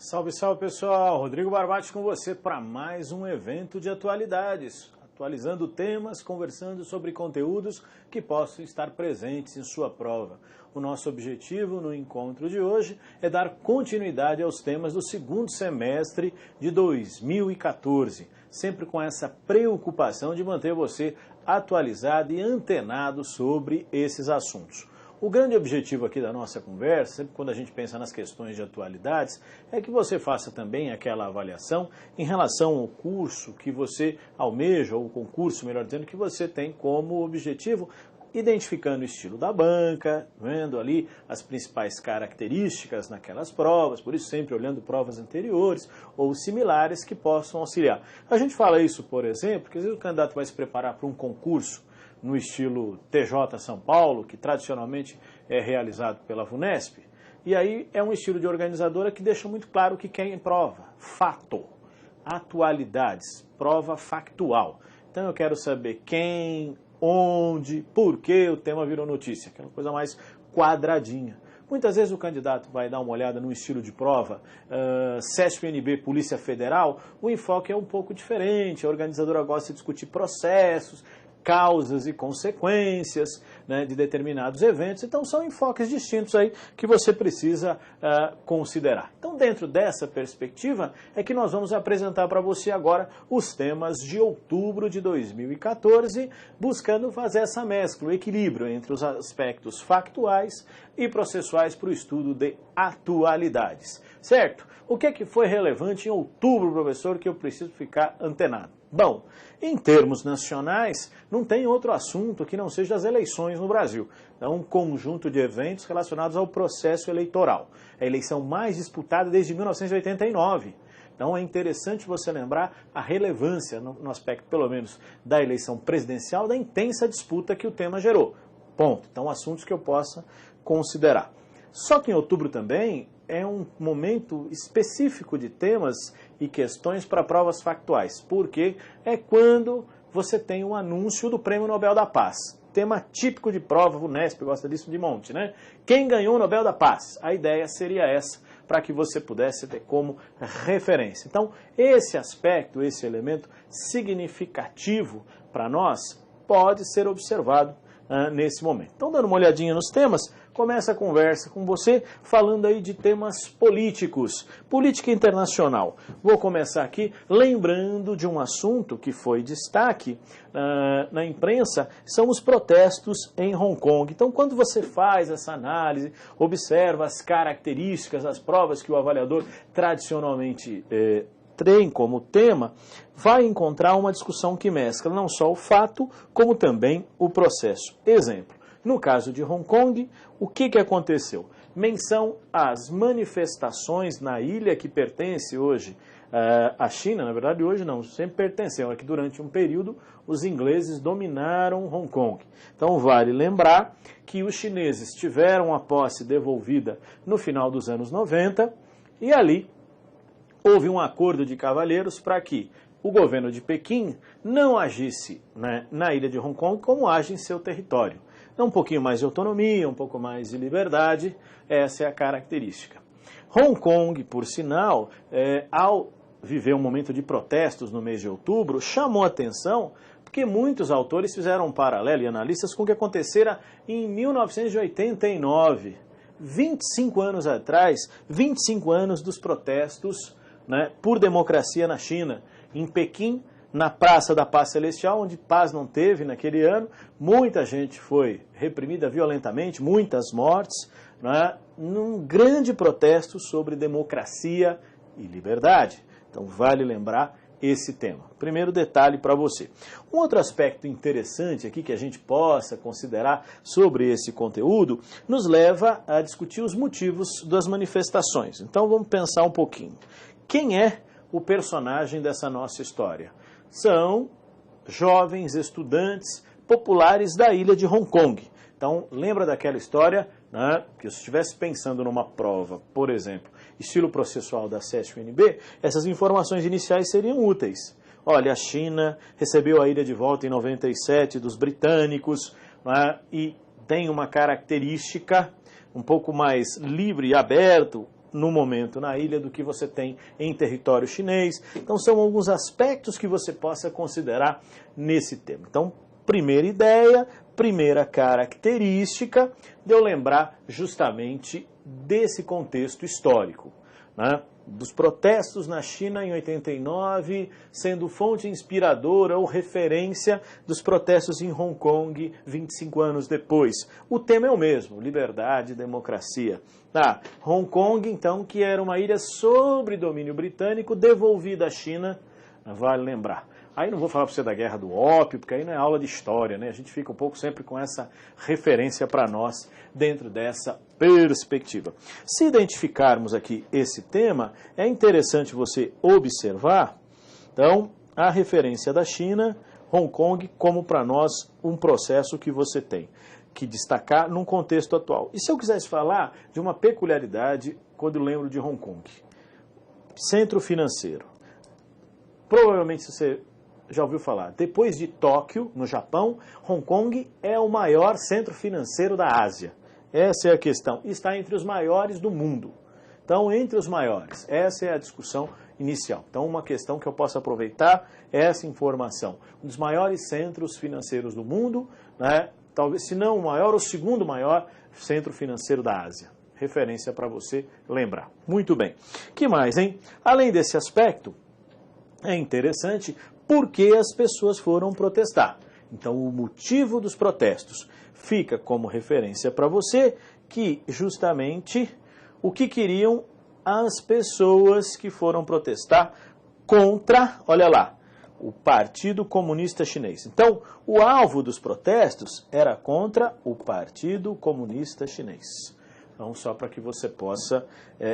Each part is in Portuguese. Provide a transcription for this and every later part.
Salve, salve pessoal, Rodrigo Barbati com você para mais um evento de atualidades, atualizando temas, conversando sobre conteúdos que possam estar presentes em sua prova. O nosso objetivo no encontro de hoje é dar continuidade aos temas do segundo semestre de 2014, sempre com essa preocupação de manter você atualizado e antenado sobre esses assuntos. O grande objetivo aqui da nossa conversa, sempre quando a gente pensa nas questões de atualidades, é que você faça também aquela avaliação em relação ao curso que você almeja, ou o concurso, melhor dizendo, que você tem como objetivo, identificando o estilo da banca, vendo ali as principais características naquelas provas, por isso sempre olhando provas anteriores ou similares que possam auxiliar. A gente fala isso, por exemplo, porque às vezes o candidato vai se preparar para um concurso no estilo TJ São Paulo, que tradicionalmente é realizado pela VUNESP, e aí é um estilo de organizadora que deixa muito claro o que quer em prova, fato, atualidades, prova factual. Então eu quero saber quem, onde, por que o tema virou notícia, aquela coisa mais quadradinha. Muitas vezes o candidato vai dar uma olhada no estilo de prova, CESP-NB, Polícia Federal, o enfoque é um pouco diferente, a organizadora gosta de discutir processos, causas e consequências, né, de determinados eventos. Então são enfoques distintos aí que você precisa considerar. Então dentro dessa perspectiva é que nós vamos apresentar para você agora os temas de outubro de 2014, buscando fazer essa mescla, o equilíbrio entre os aspectos factuais e processuais para o estudo de atualidades. Certo? O que é que foi relevante em outubro, professor, que eu preciso ficar antenado? Bom, em termos nacionais, não tem outro assunto que não seja as eleições no Brasil. É um conjunto de eventos relacionados ao processo eleitoral. É a eleição mais disputada desde 1989. Então é interessante você lembrar a relevância, no aspecto pelo menos da eleição presidencial, da intensa disputa que o tema gerou. Ponto. Então assuntos que eu possa considerar. Só que em outubro também é um momento específico de temas e questões para provas factuais, porque é quando você tem o anúncio do Prêmio Nobel da Paz. Tema típico de prova, o VUNESP gosta disso de monte, né? Quem ganhou o Nobel da Paz? A ideia seria essa, para que você pudesse ter como referência. Então, esse aspecto, esse elemento significativo para nós, pode ser observado nesse momento. Então, dando uma olhadinha nos temas, começa a conversa com você falando aí de temas políticos, política internacional. Vou começar aqui lembrando de um assunto que foi destaque na imprensa, são os protestos em Hong Kong. Então, quando você faz essa análise, observa as características, as provas que o avaliador tradicionalmente tem como tema, vai encontrar uma discussão que mescla não só o fato, como também o processo. Exemplo, no caso de Hong Kong, o que aconteceu? Menção às manifestações na ilha que pertence hoje à China, na verdade hoje não, sempre pertenceu, é que durante um período os ingleses dominaram Hong Kong. Então vale lembrar que os chineses tiveram a posse devolvida no final dos anos 90 e ali houve um acordo de cavalheiros para que o governo de Pequim não agisse, né, na ilha de Hong Kong como age em seu território. Então, um pouquinho mais de autonomia, um pouco mais de liberdade, essa é a característica. Hong Kong, por sinal, ao viver um momento de protestos no mês de outubro, chamou atenção porque muitos autores fizeram um paralelo e analistas com o que acontecera em 1989. 25 anos atrás, 25 anos dos protestos, né, por democracia na China. Em Pequim, na Praça da Paz Celestial, onde paz não teve naquele ano, muita gente foi reprimida violentamente, muitas mortes, né, num grande protesto sobre democracia e liberdade. Então vale lembrar esse tema. Primeiro detalhe para você. Um outro aspecto interessante aqui que a gente possa considerar sobre esse conteúdo nos leva a discutir os motivos das manifestações. Então vamos pensar um pouquinho. Quem é o personagem dessa nossa história? São jovens estudantes populares da ilha de Hong Kong. Então, lembra daquela história, né, que se estivesse pensando numa prova, por exemplo, estilo processual da CESP-NB, essas informações iniciais seriam úteis. Olha, a China recebeu a ilha de volta em 97 dos britânicos, né, e tem uma característica um pouco mais livre e aberto no momento na ilha do que você tem em território chinês. Então são alguns aspectos que você possa considerar nesse tema. Então, primeira ideia, primeira característica de eu lembrar justamente desse contexto histórico, né? Dos protestos na China em 89, sendo fonte inspiradora ou referência dos protestos em Hong Kong 25 anos depois. O tema é o mesmo, liberdade e democracia. Hong Kong, então, que era uma ilha sob domínio britânico, devolvida à China, vale lembrar. Aí não vou falar para você da Guerra do Ópio, porque aí não é aula de história, né? A gente fica um pouco sempre com essa referência para nós dentro dessa perspectiva. Se identificarmos aqui esse tema, é interessante você observar, então, a referência da China, Hong Kong, como para nós um processo que você tem que destacar num contexto atual. E se eu quisesse falar de uma peculiaridade quando eu lembro de Hong Kong? Centro financeiro. Provavelmente você já ouviu falar. Depois de Tóquio, no Japão, Hong Kong é o maior centro financeiro da Ásia. Essa é a questão. Está entre os maiores do mundo. Então, entre os maiores. Essa é a discussão inicial. Então, uma questão que eu posso aproveitar é essa informação. Um dos maiores centros financeiros do mundo, né? Talvez, se não o maior, o segundo maior centro financeiro da Ásia. Referência para você lembrar. Muito bem. Que mais, hein? Além desse aspecto, é interessante porque as pessoas foram protestar. Então, o motivo dos protestos fica como referência para você que, justamente, o que queriam as pessoas que foram protestar contra, olha lá, o Partido Comunista Chinês. Então, o alvo dos protestos era contra o Partido Comunista Chinês. Então, só para que você possa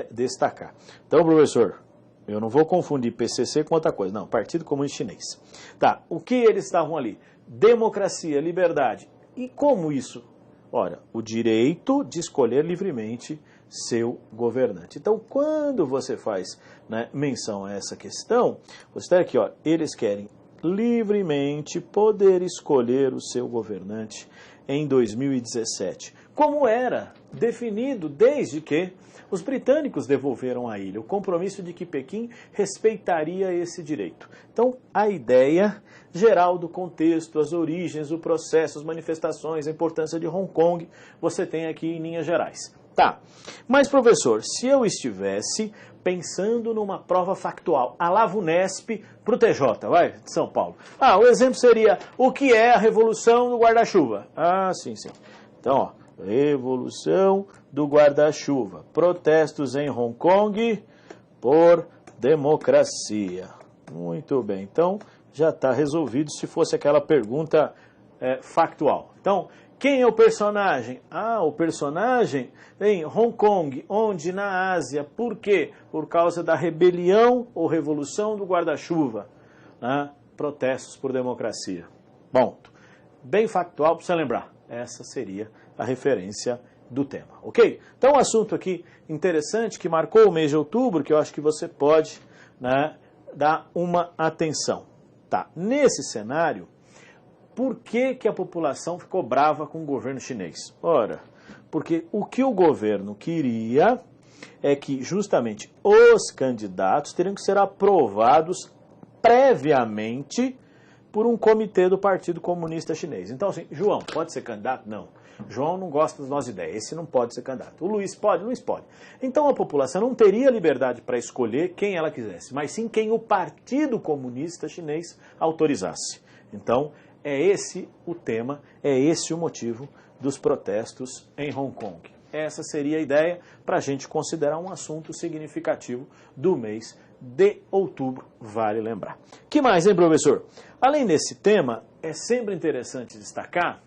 destacar. Então, professor, eu não vou confundir PCC com outra coisa. Não, Partido Comunista Chinês. Tá, o que eles estavam ali? Democracia, liberdade. E como isso? Ora, o direito de escolher livremente seu governante. Então, quando você faz, né, menção a essa questão, você está aqui, ó, eles querem livremente poder escolher o seu governante em 2017, como era definido desde que os britânicos devolveram a ilha, o compromisso de que Pequim respeitaria esse direito. Então, a ideia geral do contexto, as origens, o processo, as manifestações, a importância de Hong Kong, você tem aqui em linhas gerais. Tá, mas professor, se eu estivesse pensando numa prova factual, a la VUNESP para o TJ, vai, de São Paulo. O exemplo seria, o que é a Revolução do Guarda-Chuva? Sim. Então, ó, Revolução do Guarda-Chuva. Protestos em Hong Kong por democracia. Muito bem, então já está resolvido se fosse aquela pergunta factual. Então, quem é o personagem? O personagem em Hong Kong, onde na Ásia. Por quê? Por causa da rebelião ou revolução do guarda-chuva. Protestos por democracia. Bom, bem factual para você lembrar. Essa seria a referência do tema, ok? Então, um assunto aqui interessante que marcou o mês de outubro, que eu acho que você pode, né, dar uma atenção. Tá, nesse cenário, por que a população ficou brava com o governo chinês? Ora, porque o que o governo queria é que justamente os candidatos teriam que ser aprovados previamente por um comitê do Partido Comunista Chinês. Então, assim, João, pode ser candidato? Não. João não gosta das nossas ideias, esse não pode ser candidato. O Luiz pode? Luiz pode. Então a população não teria liberdade para escolher quem ela quisesse, mas sim quem o Partido Comunista Chinês autorizasse. Então, é esse o tema, é esse o motivo dos protestos em Hong Kong. Essa seria a ideia para a gente considerar um assunto significativo do mês de outubro, vale lembrar. Que mais, hein, professor? Além desse tema, é sempre interessante destacar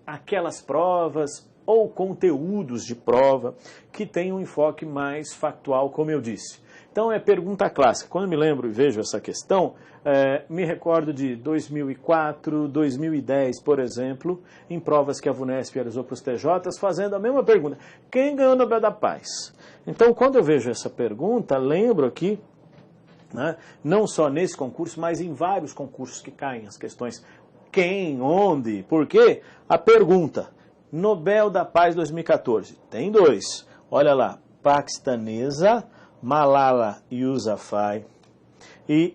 aquelas provas ou conteúdos de prova que têm um enfoque mais factual, como eu disse. Então, é pergunta clássica. Quando eu me lembro e vejo essa questão, me recordo de 2004, 2010, por exemplo, em provas que a VUNESP realizou para os TJs, fazendo a mesma pergunta. Quem ganhou o Nobel da Paz? Então, quando eu vejo essa pergunta, lembro aqui, né, não só nesse concurso, mas em vários concursos que caem as questões quem, onde, por quê? A pergunta, Nobel da Paz 2014, tem dois. Olha lá, paquistanesa Malala Yousafzai e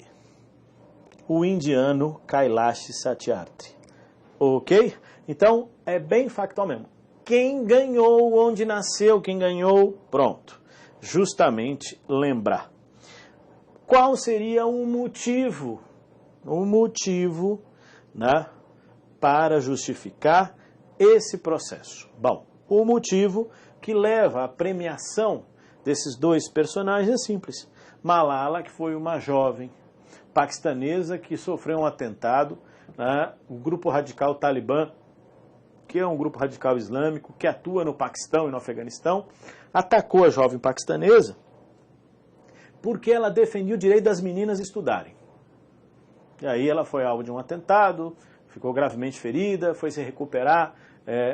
o indiano Kailash Satyarthi. Ok? Então, é bem factual mesmo. Quem ganhou, onde nasceu, quem ganhou, pronto. Justamente lembrar. Qual seria o motivo? O motivo, né, para justificar esse processo? Bom, o motivo que leva à premiação desses dois personagens é simples. Malala, que foi uma jovem paquistanesa que sofreu um atentado, né, o grupo radical Talibã, que é um grupo radical islâmico que atua no Paquistão e no Afeganistão, atacou a jovem paquistanesa porque ela defendia o direito das meninas estudarem. E aí ela foi alvo de um atentado, ficou gravemente ferida, foi se recuperar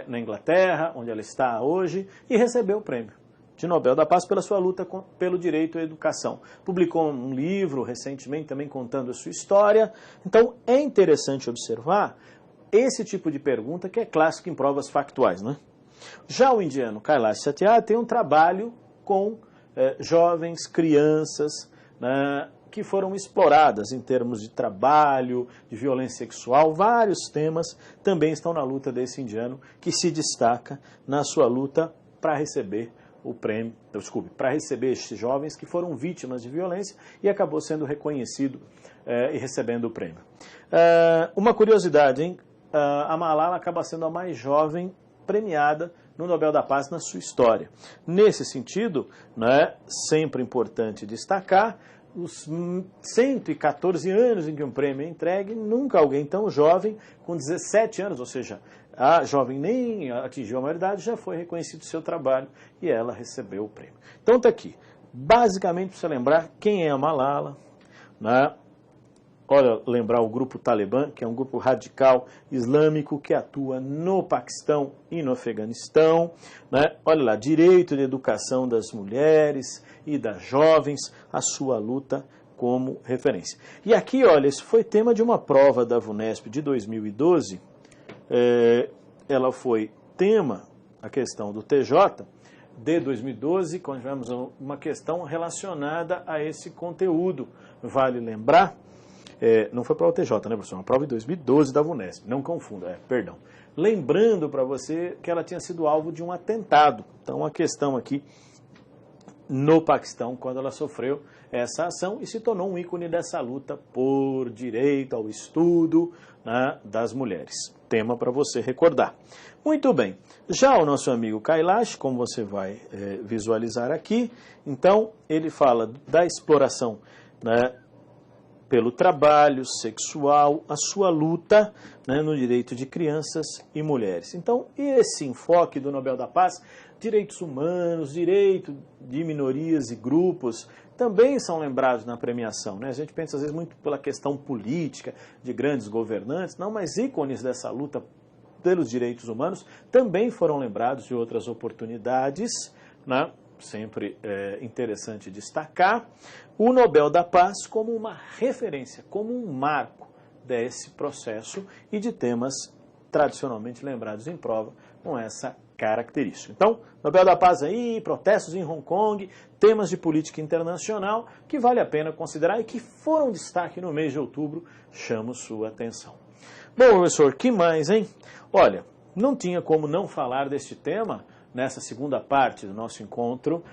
na Inglaterra, onde ela está hoje, e recebeu o prêmio de Nobel da Paz pela sua luta pelo direito à educação. Publicou um livro recentemente também contando a sua história. Então é interessante observar esse tipo de pergunta que é clássico em provas factuais, né? Já o indiano Kailash Satyarthi tem um trabalho com jovens, crianças, né, que foram exploradas em termos de trabalho, de violência sexual. Vários temas também estão na luta desse indiano que se destaca na sua luta para receber o prêmio, para receber estes jovens que foram vítimas de violência e acabou sendo reconhecido e recebendo o prêmio. Uma curiosidade, hein? A Malala acaba sendo a mais jovem premiada no Nobel da Paz na sua história. Nesse sentido, né, sempre importante destacar, os 114 anos em que um prêmio é entregue, nunca alguém tão jovem, com 17 anos, ou seja, a jovem nem atingiu a maioridade, já foi reconhecido o seu trabalho e ela recebeu o prêmio. Então está aqui, basicamente para você lembrar quem é a Malala, né? Olha, lembrar o grupo Talibã, que é um grupo radical islâmico que atua no Paquistão e no Afeganistão, né? Olha lá, direito de educação das mulheres e das jovens, a sua luta como referência. E aqui, olha, isso foi tema de uma prova da VUNESP de 2012, ela foi tema, a questão do TJ, de 2012, quando tivemos uma questão relacionada a esse conteúdo. Vale lembrar, não foi para o TJ, né, professor? Uma prova de 2012 da VUNESP, não confunda, perdão. Lembrando para você que ela tinha sido alvo de um atentado. Então, a questão aqui no Paquistão, quando ela sofreu essa ação e se tornou um ícone dessa luta por direito ao estudo, né, das mulheres. Tema para você recordar. Muito bem. Já o nosso amigo Kailash, como você vai visualizar aqui, então ele fala da exploração, né, pelo trabalho sexual, a sua luta, né, no direito de crianças e mulheres. Então, esse enfoque do Nobel da Paz, direitos humanos, direito de minorias e grupos, também são lembrados na premiação, né? A gente pensa às vezes muito pela questão política de grandes governantes, não, mas ícones dessa luta pelos direitos humanos também foram lembrados de outras oportunidades, né? Sempre interessante destacar o Nobel da Paz como uma referência, como um marco desse processo e de temas tradicionalmente lembrados em prova com essa característica. Então, Nobel da Paz aí, protestos em Hong Kong, temas de política internacional que vale a pena considerar e que foram destaque no mês de outubro, chamo sua atenção. Bom, professor, que mais, hein? Olha, não tinha como não falar deste tema nessa segunda parte do nosso encontro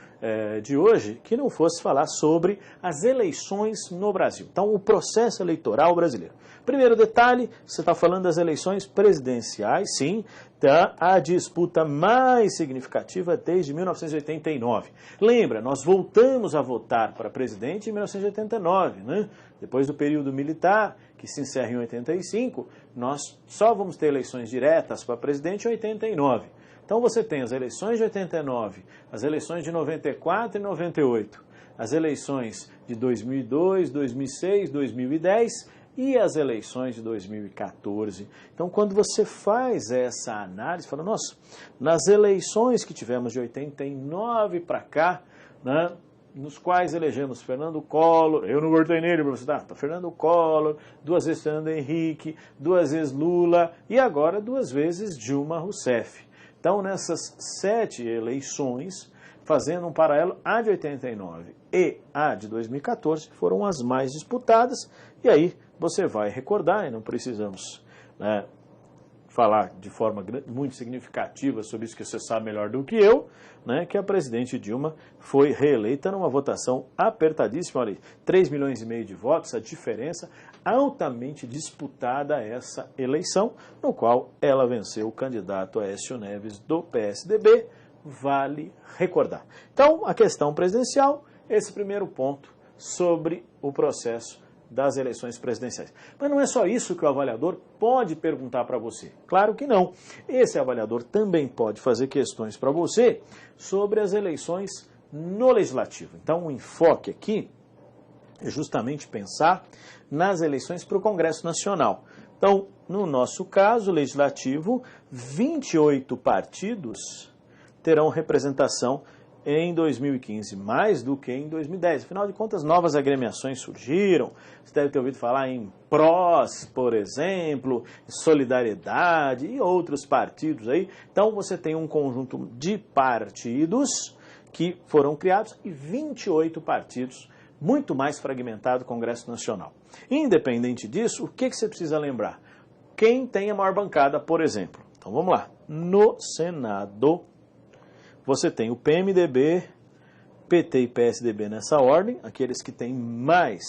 de hoje, que não fosse falar sobre as eleições no Brasil. Então, o processo eleitoral brasileiro. Primeiro detalhe, você está falando das eleições presidenciais, sim, tá? A disputa mais significativa desde 1989. Lembra, nós voltamos a votar para presidente em 1989, né? Depois do período militar, que se encerra em 85, nós só vamos ter eleições diretas para presidente em 89. Então você tem as eleições de 89, as eleições de 94 e 98, as eleições de 2002, 2006, 2010 e as eleições de 2014. Então quando você faz essa análise, fala, nossa, nas eleições que tivemos de 89 para cá, né, nos quais elegemos Fernando Collor, eu não votei nele, professor, Fernando Collor, 2 vezes Fernando Henrique, 2 vezes Lula e agora 2 vezes Dilma Rousseff. Então, nessas 7 eleições, fazendo um paralelo, a de 89 e a de 2014 foram as mais disputadas, e aí você vai recordar, e não precisamos, né, falar de forma muito significativa sobre isso, que você sabe melhor do que eu, né, que a presidente Dilma foi reeleita numa votação apertadíssima, olha aí, 3,5 milhões de votos, a diferença, altamente disputada essa eleição, no qual ela venceu o candidato Aécio Neves do PSDB, vale recordar. Então, a questão presidencial, esse primeiro ponto sobre o processo das eleições presidenciais. Mas não é só isso que o avaliador pode perguntar para você. Claro que não. Esse avaliador também pode fazer questões para você sobre as eleições no Legislativo. Então, o enfoque aqui é justamente pensar nas eleições para o Congresso Nacional. Então, no nosso caso legislativo, 28 partidos terão representação em 2015, mais do que em 2010. Afinal de contas, novas agremiações surgiram. Você deve ter ouvido falar em PROS, por exemplo, Solidariedade e outros partidos aí. Então, você tem um conjunto de partidos que foram criados e 28 partidos, muito mais fragmentado, Congresso Nacional. Independente disso, o que você precisa lembrar? Quem tem a maior bancada, por exemplo? Então, vamos lá. No Senado, você tem o PMDB, PT e PSDB nessa ordem, aqueles que têm mais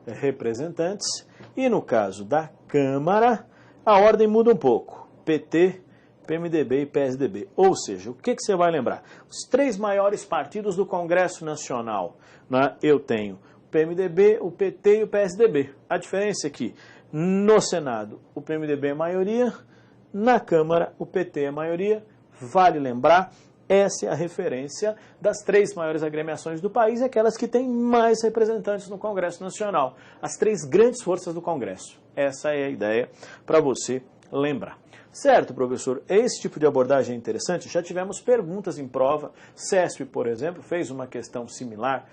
representantes. E no caso da Câmara, a ordem muda um pouco. PT, PMDB e PSDB. Ou seja, o que você vai lembrar? Os três maiores partidos do Congresso Nacional, né? Eu tenho o PMDB, o PT e o PSDB. A diferença é que no Senado o PMDB é maioria, na Câmara o PT é maioria. Vale lembrar, essa é a referência das três maiores agremiações do país, aquelas que têm mais representantes no Congresso Nacional. As três grandes forças do Congresso. Essa é a ideia para você lembrar. Certo, professor, esse tipo de abordagem é interessante. Já tivemos perguntas em prova. CESP, por exemplo, fez uma questão similar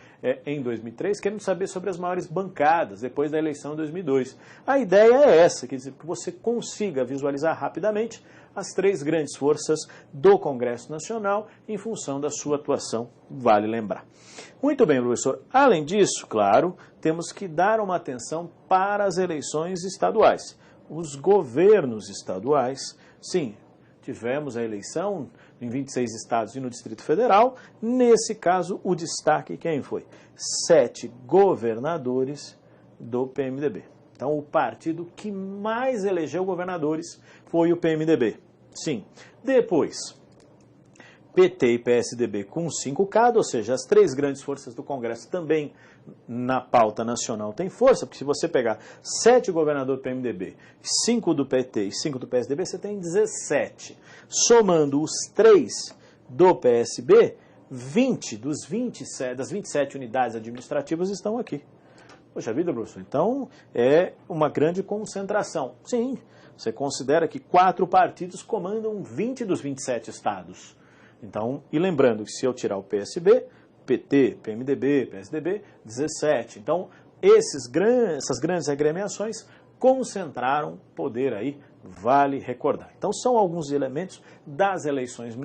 em 2003, querendo saber sobre as maiores bancadas depois da eleição de 2002. A ideia é essa, quer dizer, que você consiga visualizar rapidamente as três grandes forças do Congresso Nacional em função da sua atuação, vale lembrar. Muito bem, professor. Além disso, claro, temos que dar uma atenção para as eleições estaduais. Os governos estaduais, sim, tivemos a eleição em 26 estados e no Distrito Federal. Nesse caso, o destaque quem foi? 7 governadores do PMDB. Então, o partido que mais elegeu governadores foi o PMDB. Sim. Depois, PT e PSDB com 5 cada, ou seja, as três grandes forças do Congresso também na pauta nacional têm força, porque se você pegar 7 governadores do PMDB, 5 do PT e 5 do PSDB, você tem 17. Somando os 3 do PSB, 20 das 27 unidades administrativas estão aqui. Poxa vida, professor, então é uma grande concentração. Sim, você considera que 4 partidos comandam 20 dos 27 estados. Então, e lembrando que se eu tirar o PSB, PT, PMDB, PSDB, 17. Então, essas grandes agremiações concentraram poder aí, vale recordar. Então, são alguns elementos das eleições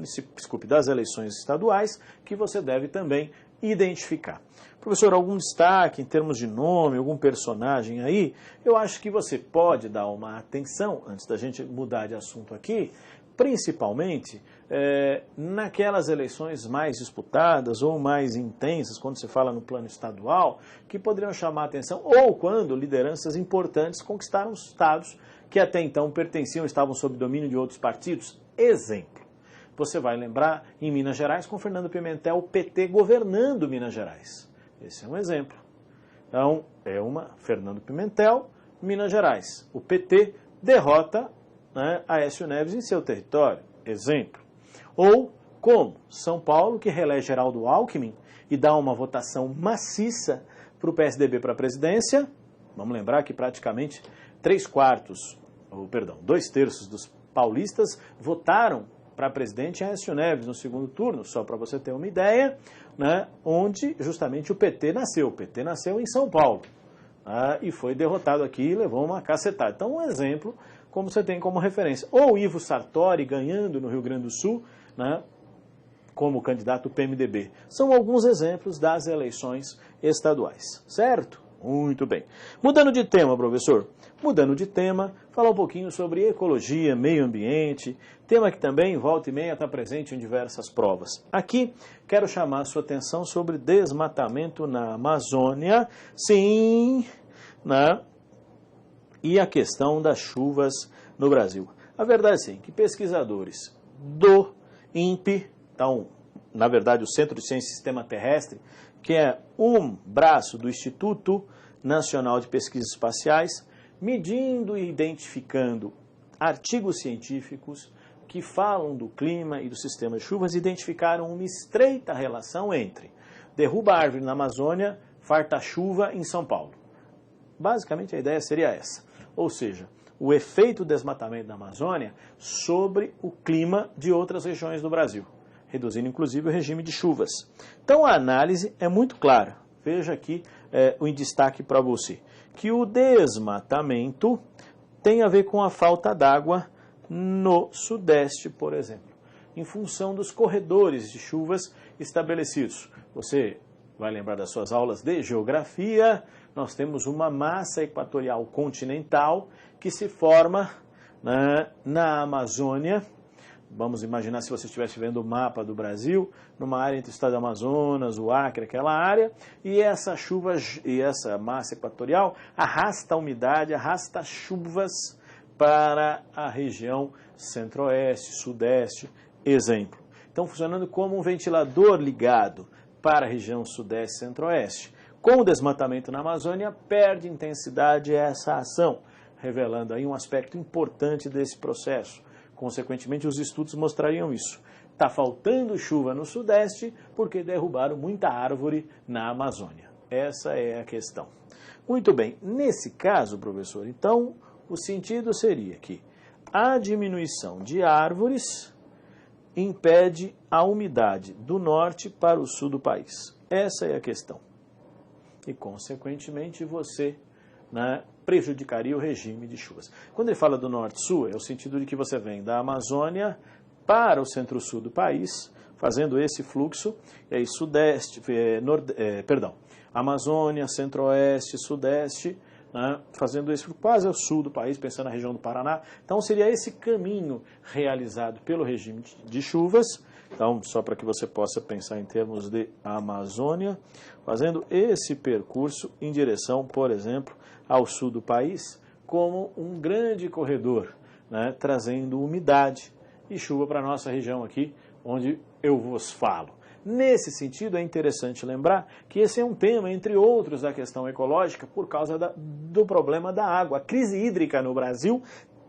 das eleições estaduais que você deve também identificar. Professor, algum destaque em termos de nome, algum personagem aí? Eu acho que você pode dar uma atenção, antes da gente mudar de assunto aqui, principalmente naquelas eleições mais disputadas ou mais intensas, quando se fala no plano estadual, que poderiam chamar a atenção, ou quando lideranças importantes conquistaram estados que até então pertenciam, estavam sob domínio de outros partidos. Exemplo, você vai lembrar em Minas Gerais com Fernando Pimentel, o PT governando Minas Gerais. Esse é um exemplo. Então, Fernando Pimentel, Minas Gerais. O PT derrota, né, Aécio Neves em seu território. Exemplo. Ou como São Paulo, que reelege Geraldo Alckmin e dá uma votação maciça para o PSDB para a presidência. Vamos lembrar que praticamente 2/3 dos paulistas votaram para presidente Aécio Neves no segundo turno, só para você ter uma ideia, né, onde justamente o PT nasceu. O PT nasceu em São Paulo, e foi derrotado aqui e levou uma cacetada. Então, um exemplo, como você tem como referência. Ou Ivo Sartori ganhando no Rio Grande do Sul, né, como candidato do PMDB. São alguns exemplos das eleições estaduais, certo? Muito bem. Mudando de tema, professor. Mudando de tema, falar um pouquinho sobre ecologia, meio ambiente, tema que também, volta e meia, está presente em diversas provas. Aqui, quero chamar a sua atenção sobre desmatamento na Amazônia, sim, né? E a questão das chuvas no Brasil. A verdade é sim, que pesquisadores do INPE, então, na verdade, o Centro de Ciência e Sistema Terrestre, que é um braço do Instituto Nacional de Pesquisas Espaciais, medindo e identificando artigos científicos que falam do clima e do sistema de chuvas, identificaram uma estreita relação entre derruba árvore na Amazônia, farta chuva em São Paulo. Basicamente a ideia seria essa, ou seja, o efeito do desmatamento da Amazônia sobre o clima de outras regiões do Brasil, reduzindo inclusive o regime de chuvas. Então a análise é muito clara. Veja aqui o em destaque para você, que o desmatamento tem a ver com a falta d'água no Sudeste, por exemplo, em função dos corredores de chuvas estabelecidos. Você vai lembrar das suas aulas de geografia, nós temos uma massa equatorial continental que se forma na Amazônia. Vamos imaginar se você estivesse vendo o mapa do Brasil, numa área entre o estado do Amazonas, o Acre, aquela área, e essa chuva e essa massa equatorial arrasta a umidade, arrasta chuvas para a região centro-oeste, sudeste, exemplo. Então, funcionando como um ventilador ligado para a região sudeste e centro-oeste. Com o desmatamento na Amazônia, perde intensidade essa ação, revelando aí um aspecto importante desse processo. Consequentemente, os estudos mostrariam isso. Está faltando chuva no Sudeste porque derrubaram muita árvore na Amazônia. Essa é a questão. Muito bem, nesse caso, professor, então, o sentido seria que a diminuição de árvores impede a umidade do norte para o sul do país. Essa é a questão. E, consequentemente, você prejudicaria o regime de chuvas. Quando ele fala do norte-sul, é o sentido de que você vem da Amazônia para o centro-sul do país, fazendo esse fluxo, e aí Amazônia, centro-oeste, sudeste, fazendo esse quase ao sul do país, pensando na região do Paraná. Então, seria esse caminho realizado pelo regime de chuvas. Então, só para que você possa pensar em termos de Amazônia, fazendo esse percurso em direção, por exemplo, ao sul do país, como um grande corredor, trazendo umidade e chuva para a nossa região aqui, onde eu vos falo. Nesse sentido, é interessante lembrar que esse é um tema, entre outros, da questão ecológica, por causa do problema da água. A crise hídrica no Brasil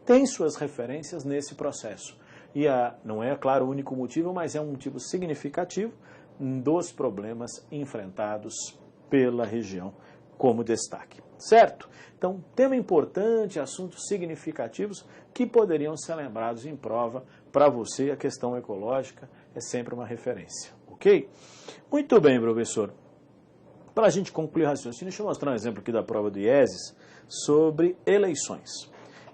tem suas referências nesse processo. E não é, claro, o único motivo, mas é um motivo significativo dos problemas enfrentados pela região como destaque. Certo? Então, tema importante, assuntos significativos que poderiam ser lembrados em prova. Para você, a questão ecológica é sempre uma referência. Ok? Muito bem, professor. Para a gente concluir o raciocínio, deixa eu mostrar um exemplo aqui da prova do IESES sobre eleições.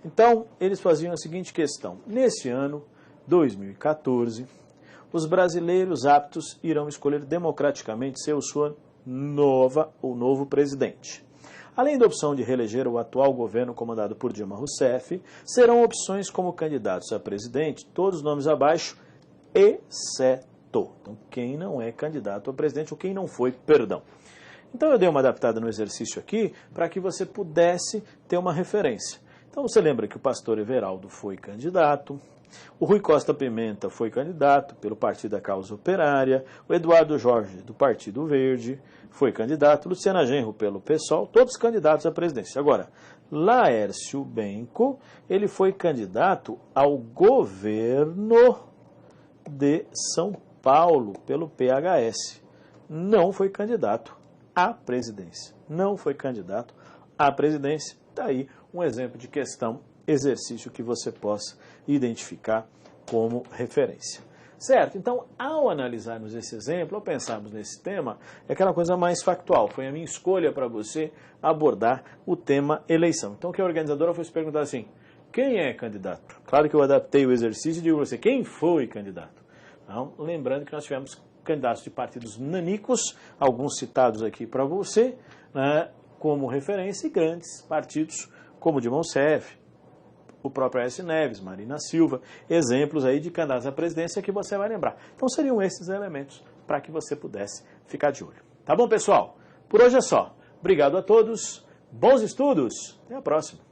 Então, eles faziam a seguinte questão. Nesse ano, 2014, os brasileiros aptos irão escolher democraticamente sua nova ou novo presidente. Além da opção de reeleger o atual governo comandado por Dilma Rousseff, serão opções como candidatos a presidente, todos os nomes abaixo, exceto. Então, quem não é candidato a presidente, ou quem não foi, perdão. Então, eu dei uma adaptada no exercício aqui, para que você pudesse ter uma referência. Então, você lembra que o pastor Everaldo foi candidato, o Rui Costa Pimenta foi candidato pelo Partido da Causa Operária, o Eduardo Jorge, do Partido Verde, foi candidato, Luciana Genro pelo PSOL, todos candidatos à presidência. Agora, Laércio Benco, ele foi candidato ao governo de São Paulo pelo PHS. Não foi candidato à presidência. Não foi candidato à presidência. Está aí um exemplo de questão, exercício que você possa identificar como referência. Certo? Então, ao analisarmos esse exemplo, ao pensarmos nesse tema, é aquela coisa mais factual. Foi a minha escolha para você abordar o tema eleição. Então, o que a organizadora foi se perguntar assim, quem é candidato? Claro que eu adaptei o exercício e digo a você, quem foi candidato? Então, lembrando que nós tivemos candidatos de partidos nanicos, alguns citados aqui para você, né, como referência, e grandes partidos como o Dilma Rousseff, o próprio Aécio Neves, Marina Silva, exemplos aí de candidatos à presidência que você vai lembrar. Então seriam esses elementos para que você pudesse ficar de olho. Tá bom, pessoal? Por hoje é só. Obrigado a todos, bons estudos, até a próxima.